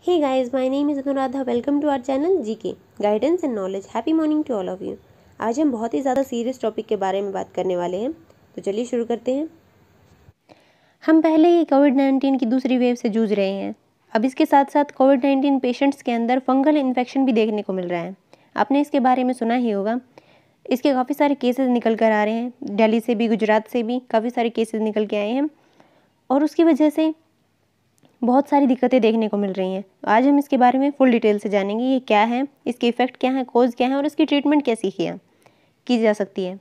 Hey guys, my name is Anuradha. Welcome to our channel GK Guidance and Knowledge. Happy morning to all of you. आज हम बहुत ही ज़्यादा serious topic के बारे में बात करने वाले हैं, तो चलिए शुरू करते हैं। हम पहले ही कोविड-19 की दूसरी वेव से जूझ रहे हैं। अब इसके साथ साथ कोविड-19 पेशेंट्स के अंदर फंगल इन्फेक्शन भी देखने को मिल रहा है। आपने इसके बारे में सुना ही होगा। इसके काफ़ी सारे केसेस निकल कर आ रहे हैं, दिल्ली से भी, गुजरात से भी काफ़ी सारे केसेस निकल के आए हैं और उसकी वजह से बहुत सारी दिक्कतें देखने को मिल रही हैं। आज हम इसके बारे में फुल डिटेल से जानेंगे, ये क्या है, इसके इफ़ेक्ट क्या है, कोज क्या है और इसकी ट्रीटमेंट कैसी की जा सकती है।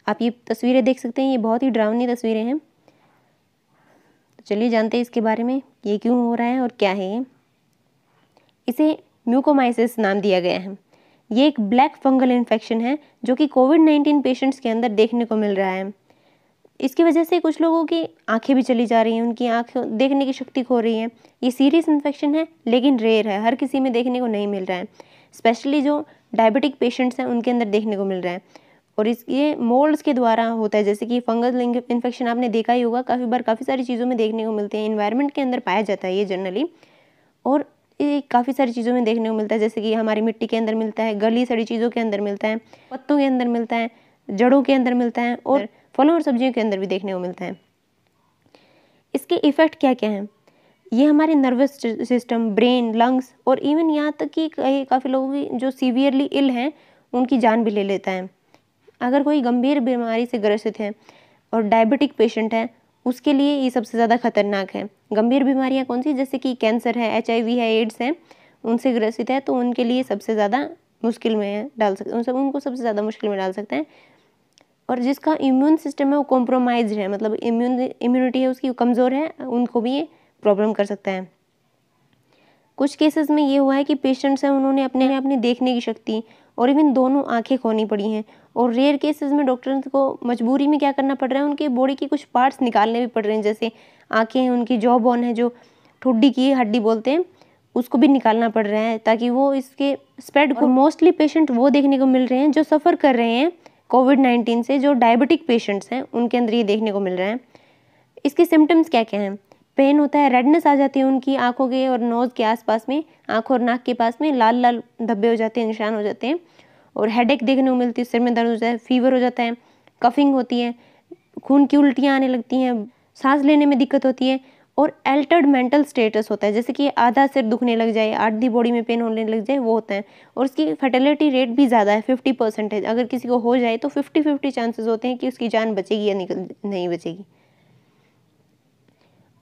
आप ये तस्वीरें देख सकते हैं, ये बहुत ही डरावनी तस्वीरें हैं। तो चलिए जानते हैं इसके बारे में, ये क्यों हो रहा है और क्या है ये। इसे म्यूकोमाइसिस नाम दिया गया है। ये एक ब्लैक फंगल इन्फेक्शन है जो कि कोविड-19 पेशेंट्स के अंदर देखने को मिल रहा है। इसकी वजह से कुछ लोगों की आंखें भी चली जा रही हैं, उनकी आँख देखने की शक्ति खो रही है। ये सीरियस इन्फेक्शन है लेकिन रेयर है, हर किसी में देखने को नहीं मिल रहा है। स्पेशली जो डायबिटिक पेशेंट्स हैं उनके अंदर देखने को मिल रहा है और ये मोल्ड्स के द्वारा होता है। जैसे कि फंगल इन्फेक्शन आपने देखा ही होगा, काफ़ी सारी चीज़ों में देखने को मिलते हैं। इन्वायरमेंट के अंदर पाया जाता है ये जनरली, और ये काफ़ी सारी चीज़ों में देखने को मिलता है। जैसे कि हमारी मिट्टी के अंदर मिलता है, गली सड़ी चीज़ों के अंदर मिलता है, पत्तों के अंदर मिलता है, जड़ों के अंदर मिलता है और फलों और सब्जियों के अंदर भी देखने को मिलता है। इसके इफ़ेक्ट क्या क्या हैं? ये हमारे नर्वस सिस्टम, ब्रेन, लंग्स और इवन यहाँ तक कि काफ़ी लोगों की जो सीवियरली इल हैं उनकी जान भी ले लेता है। अगर कोई गंभीर बीमारी से ग्रसित है और डायबिटिक पेशेंट है, उसके लिए ये सबसे ज़्यादा खतरनाक है। गंभीर बीमारियाँ कौन सी? जैसे कि कैंसर है, HIV है, एड्स है, उनसे ग्रसित है तो उनके लिए सबसे ज़्यादा मुश्किल में डाल सकते, उनको सबसे ज़्यादा मुश्किल में डाल सकते हैं। और जिसका इम्यून सिस्टम है वो कॉम्प्रोमाइज्ड है, मतलब इम्यूनिटी है उसकी कमज़ोर है, उनको भी ये प्रॉब्लम कर सकता है। कुछ केसेस में ये हुआ है कि पेशेंट्स हैं, उन्होंने अपने देखने की शक्ति और इवन दोनों आंखें खोनी पड़ी हैं। और रेयर केसेस में डॉक्टर्स को मजबूरी में क्या करना पड़ रहा है, उनके बॉडी की कुछ पार्ट्स निकालने भी पड़ रहे हैं। जैसे आंखें हैं, उनकी जॉ बोन है जो ठुड्डी की हड्डी बोलते हैं, उसको भी निकालना पड़ रहा है ताकि वो इसके स्प्रेड को। मोस्टली पेशेंट वो देखने को मिल रहे हैं जो सफ़र कर रहे हैं कोविड-19 से, जो डायबिटिक पेशेंट्स हैं उनके अंदर ये देखने को मिल रहा है। इसके सिम्टम्स क्या क्या हैं? पेन होता है, रेडनेस आ जाती है उनकी आंखों के और नोज़ के आसपास में, आंख और नाक के पास में लाल लाल धब्बे हो जाते हैं, निशान हो जाते हैं और हेडेक देखने को मिलती है, सिर में दर्द हो जाता है, फीवर हो जाता है, कफिंग होती है, खून की उल्टियाँ आने लगती हैं, सांस लेने में दिक्कत होती है और अल्टर्ड मेंटल स्टेटस होता है। जैसे कि आधा सिर दुखने लग जाए, आधी बॉडी में पेन होने लग जाए, वो होता है। और उसकी फर्टिलिटी रेट भी ज़्यादा है, 50%। अगर किसी को हो जाए तो 50-50 चांसेस होते हैं कि उसकी जान बचेगी या नहीं बचेगी।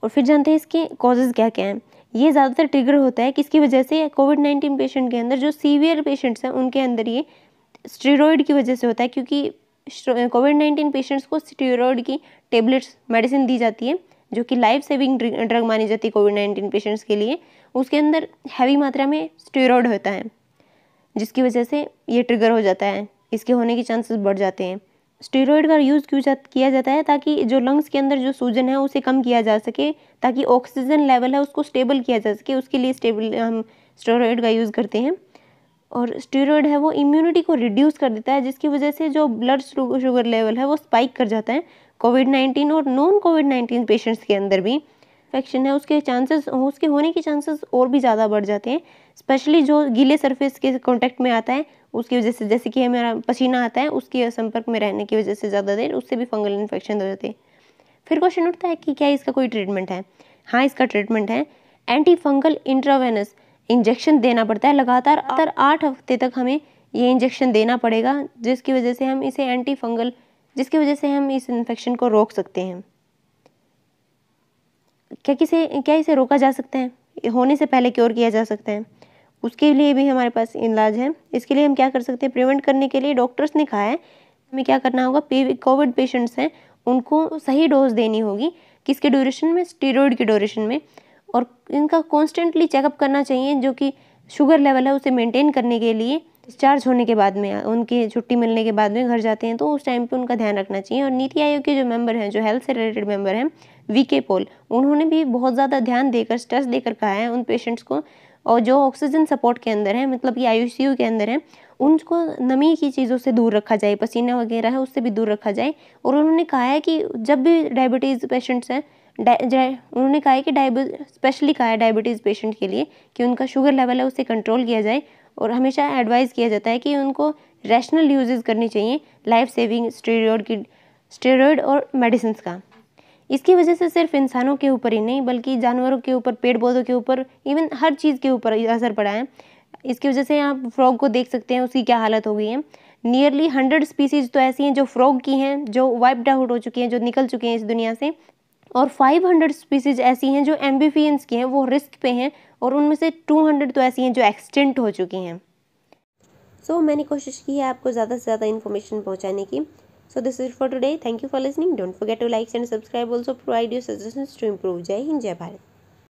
और फिर जानते हैं इसके कॉजेज़ क्या क्या हैं। ये ज़्यादातर ट्रिगर होता है किसकी वजह से? कोविड-19 पेशेंट के अंदर जो सीवियर पेशेंट्स हैं उनके अंदर ये स्टेरॉइड की वजह से होता है, क्योंकि कोविड-19 पेशेंट्स को स्टेरॉइड की टेबलेट्स, मेडिसिन दी जाती है जो कि लाइफ सेविंग ड्रग मानी जाती है कोविड-19 पेशेंट्स के लिए। उसके अंदर हैवी मात्रा में स्टेरॉइड होता है जिसकी वजह से ये ट्रिगर हो जाता है, इसके होने के चांसेस बढ़ जाते हैं। स्टेरॉइड का यूज़ किया जाता है ताकि जो लंग्स के अंदर जो सूजन है उसे कम किया जा सके, ताकि ऑक्सीजन लेवल है उसको स्टेबल किया जा सके, उसके लिए हम स्टेरॉइड का यूज़ करते हैं। और स्टेरॉइड है वो इम्यूनिटी को रिड्यूस कर देता है, जिसकी वजह से जो ब्लड शुगर लेवल है वो स्पाइक कर जाता है। कोविड-19 और नॉन कोविड-19 पेशेंट्स के अंदर भी इन्फेक्शन है उसके होने के चांसेस और भी ज़्यादा बढ़ जाते हैं। स्पेशली जो गीले सरफेस के कांटेक्ट में आता है उसकी वजह से, जैसे कि हमारा पसीना आता है उसके संपर्क में रहने की वजह से ज़्यादा देर, उससे भी फंगल इन्फेक्शन हो जाते हैं। फिर क्वेश्चन उठता है कि क्या इसका कोई ट्रीटमेंट है? हाँ, इसका ट्रीटमेंट है। एंटी फंगल इंट्रावेनस इंजेक्शन देना पड़ता है लगातार 8 हफ्ते तक हमें ये इंजेक्शन देना पड़ेगा, जिसकी वजह से हम इस इन्फेक्शन को रोक सकते हैं। क्या इसे रोका जा सकता है? होने से पहले क्योर किया जा सकता है? उसके लिए भी हमारे पास इलाज है। इसके लिए हम क्या कर सकते हैं? प्रिवेंट करने के लिए डॉक्टर्स ने कहा है हमें क्या करना होगा, कोविड पेशेंट्स हैं उनको सही डोज देनी होगी। किसके ड्यूरेशन में? स्टेरॉइड की ड्यूरेशन में। और इनका कॉन्स्टेंटली चेकअप करना चाहिए, जो कि शुगर लेवल है उसे मेंटेन करने के लिए डिस्चार्ज होने के बाद में, उनकी छुट्टी मिलने के बाद में घर जाते हैं तो उस टाइम पे उनका ध्यान रखना चाहिए। और नीति आयोग के जो मेंबर हैं, जो हेल्थ से रिलेटेड मेंबर हैं, VK पॉल, उन्होंने भी बहुत ज़्यादा ध्यान देकर, स्ट्रेस देकर कहा है उन पेशेंट्स को, और जो ऑक्सीजन सपोर्ट के अंदर है, मतलब कि ICU के अंदर है, उनको नमी की चीज़ों से दूर रखा जाए, पसीना वगैरह है उससे भी दूर रखा जाए। और उन्होंने कहा है कि जब भी डायबिटीज़ पेशेंट्स हैं उन्होंने कहा है कि स्पेशली कहा है डायबिटीज़ पेशेंट के लिए कि उनका शुगर लेवल है उसे कंट्रोल किया जाए, और हमेशा एडवाइस किया जाता है कि उनको रैशनल यूजेस करनी चाहिए लाइफ सेविंग स्टेरॉयड और मेडिसिन का। इसकी वजह से सिर्फ इंसानों के ऊपर ही नहीं बल्कि जानवरों के ऊपर, पेड़ पौधों के ऊपर, इवन हर चीज़ के ऊपर असर पड़ा है। इसकी वजह से आप फ्रॉग को देख सकते हैं, उसकी क्या हालत हो गई है। नियरली 100 स्पीसीज तो ऐसी हैं जो फ्रॉग की हैं, जो वाइप्ड आउट हो चुकी हैं, जो निकल चुकी हैं इस दुनिया से, और 500 स्पीसीज ऐसी हैं जो एम्फीबियंस की हैं, वो रिस्क पे हैं, और उनमें से 200 तो ऐसी हैं जो एक्सटिंक्ट हो चुकी हैं। सो मैंने कोशिश की है आपको ज़्यादा से ज़्यादा इन्फॉर्मेशन पहुंचाने की। So this is it for today. Thank you for listening. Don't forget to like and subscribe. Also provide your suggestions to improve. Jai Hind, Jai Bharat.